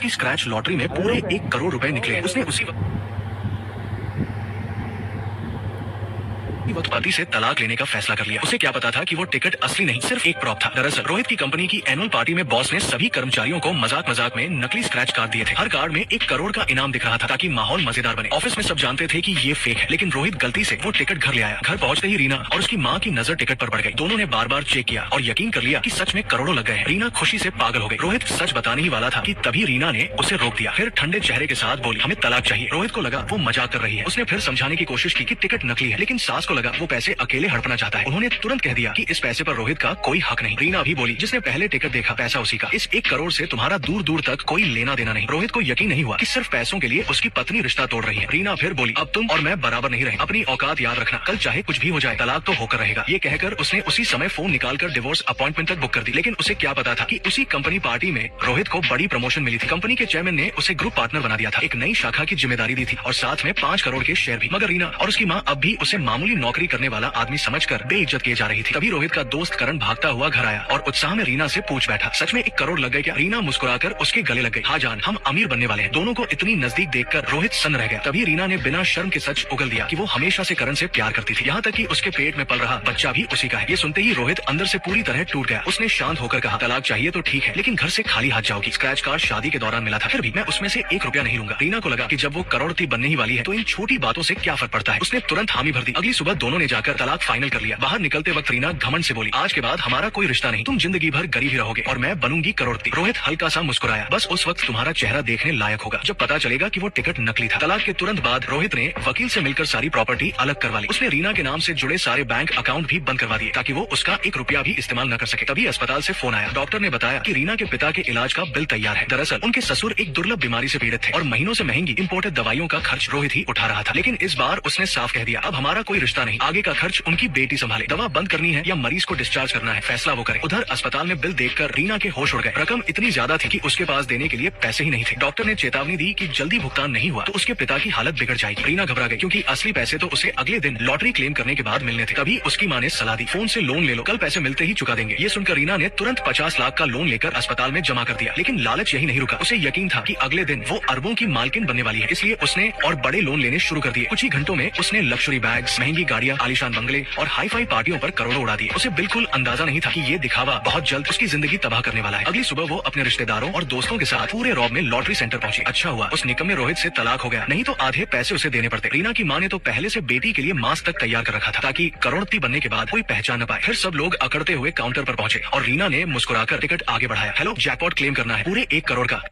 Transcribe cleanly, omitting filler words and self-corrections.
की scratch lottery में पूरे 1 करोड़ रुपए निकले। उसने उसी वक्त पति से तलाक लेने का फैसला कर लिया। उसे क्या पता था कि वो टिकट असली नहीं, सिर्फ एक प्रॉप था। दरअसल रोहित की कंपनी की एनुअल पार्टी में बॉस ने सभी कर्मचारियों को मजाक मजाक में नकली स्क्रैच कार्ड दिए थे। हर कार्ड में 1 करोड़ का इनाम दिख रहा था ताकि माहौल मजेदार बने। ऑफिस में सब जानते थे कि ये फेक है, लेकिन रोहित गलती से वो टिकट घर ले आया। घर पहुंचते ही रीना और उसकी माँ की नजर टिकट पर पड़ गई। दोनों ने बार बार चेक किया और यकीन कर लिया कि सच में करोड़ों लग गए हैं। रीना खुशी से पागल हो गई। रोहित सच बताने ही वाला था कि तभी रीना ने उसे रोक दिया। फिर ठंडे चेहरे के साथ बोली, हमें तलाक चाहिए। रोहित को लगा वो मजाक कर रही है। उसने फिर समझाने की कोशिश की कि टिकट नकली है, लेकिन सास को लगा वो पैसे अकेले हड़पना चाहता है। उन्होंने तुरंत कह दिया कि इस पैसे पर रोहित का कोई हक नहीं। रीना भी बोली, जिसने पहले टिकट देखा पैसा उसी का। इस 1 करोड़ से तुम्हारा दूर दूर तक कोई लेना देना नहीं। रोहित को यकीन नहीं हुआ कि सिर्फ पैसों के लिए उसकी पत्नी रिश्ता तोड़ रही है। रीना फिर बोली, अब तुम और मैं बराबर नहीं रहे। अपनी औकात याद रखना, कल चाहे कुछ भी हो जाए तलाक तो होकर रहेगा। ये कहकर उसने उसी समय फोन निकालकर डिवोर्स अपॉइंटमेंट तक बुक कर दी। लेकिन उसे क्या पता था कि उसी कंपनी पार्टी में रोहित को बड़ी प्रमोशन मिली थी। कंपनी के चेयरमैन ने उसे ग्रुप पार्टनर बना दिया था। एक नई शाखा की जिम्मेदारी दी थी और साथ में 5 करोड़ के शेयर भी। मगर रीना और उसकी माँ अब भी उसे मामूली नौकरी करने वाला आदमी समझकर बेइज्जत किए जा रही थी। तभी रोहित का दोस्त करण भागता हुआ घर आया और उत्साह में रीना से पूछ बैठा, सच में 1 करोड़ लग गए क्या? रीना मुस्कुराकर उसके गले लग गई। हाँ जान, हम अमीर बनने वाले हैं। दोनों को इतनी नजदीक देखकर रोहित सन्न रह गया। तभी रीना ने बिना शर्म के सच उगल दिया कि वो हमेशा से करण से प्यार करती थी, यहाँ तक कि उसके पेट में पल रहा बच्चा भी उसी का है। ये सुनते ही रोहित अंदर से पूरी तरह टूट गया। उसने शांत होकर कहा, तलाक चाहिए तो ठीक है, लेकिन घर से खाली हाथ जाओगी। स्क्रैच कार्ड शादी के दौरान मिला था, फिर भी मैं उसमें से 1 रुपया नहीं लूंगा। रीना को लगा कि जब वो करोड़पति बनने ही वाली है तो इन छोटी बातों से क्या फर्क पड़ता है। उसने तुरंत हामी भर दी। अगली सुबह दोनों ने जाकर तलाक फाइनल कर लिया। बाहर निकलते वक्त रीना घमंड से बोली, आज के बाद हमारा कोई रिश्ता नहीं, तुम जिंदगी भर गरीब ही रहोगे और मैं बनूंगी करोड़पति। रोहित हल्का सा मुस्कुराया, बस उस वक्त तुम्हारा चेहरा देखने लायक होगा जब पता चलेगा कि वो टिकट नकली था। तलाक के तुरंत बाद रोहित ने वकील से मिलकर सारी प्रॉपर्टी अलग करवा ली। उसने रीना के नाम से जुड़े सारे बैंक अकाउंट भी बंद करवा दिए ताकि वो उसका 1 रुपया भी इस्तेमाल न कर सके। तभी अस्पताल से फोन आया। डॉक्टर ने बताया कि रीना के पिता के इलाज का बिल तैयार है। दरअसल उनके ससुर एक दुर्लभ बीमारी से पीड़ित थे और महीनों से महंगी इंपोर्टेड दवाइयों का खर्च रोहित ही उठा रहा था। लेकिन इस बार उसने साफ कह दिया, अब हमारा कोई रिश्ता नहीं, आगे का खर्च उनकी बेटी संभाले। दवा बंद करनी है या मरीज को डिस्चार्ज करना है, फैसला वो करे। उधर अस्पताल में बिल देखकर रीना के होश उड़ गए। रकम इतनी ज्यादा थी कि उसके पास देने के लिए पैसे ही नहीं थे। डॉक्टर ने चेतावनी दी कि जल्दी भुगतान नहीं हुआ तो उसके पिता की हालत बिगड़ जाएगी। रीना घबरा गई क्योंकि असली पैसे तो उसे अगले दिन लॉटरी क्लेम करने के बाद मिलने थे। तभी उसकी माँ ने सलाह दी, फोन से लोन ले लो, कल पैसे मिलते ही चुका देंगे। ये सुनकर रीना ने तुरंत 50 लाख का लोन लेकर अस्पताल में जमा कर दिया। लेकिन लालच यही नहीं रुका। उसे यकीन था कि अगले दिन वो अरबों की मालकिन बनने वाली है, इसलिए उसने और बड़े लोन लेने शुरू कर दिए। कुछ ही घंटों में उसने लग्जरी बैग्स, महंगी गाड़ियां, आलीशान बंगले और हाई-फाई पार्टियों पर करोड़ों उड़ा दिए। उसे बिल्कुल अंदाजा नहीं था कि ये दिखावा बहुत जल्द उसकी जिंदगी तबाह करने वाला है। अगली सुबह वो अपने रिश्तेदारों और दोस्तों के साथ पूरे रौब में लॉटरी सेंटर पहुंची। अच्छा हुआ उस निकम्मे रोहित से तलाक हो गया, नहीं तो आधे पैसे उसे देने पड़ते। रीना की माँ ने तो पहले से बेटी के लिए मास्क तक तैयार कर रखा था ताकि करोड़पति बनने के बाद कोई पहचान न पाए। फिर सब लोग अकड़ते हुए काउंटर पर पहुंचे और रीना ने मुस्कुराकर टिकट आगे बढ़ाया। हेलो, जैकपॉट क्लेम करना है, पूरे 1 करोड़ का।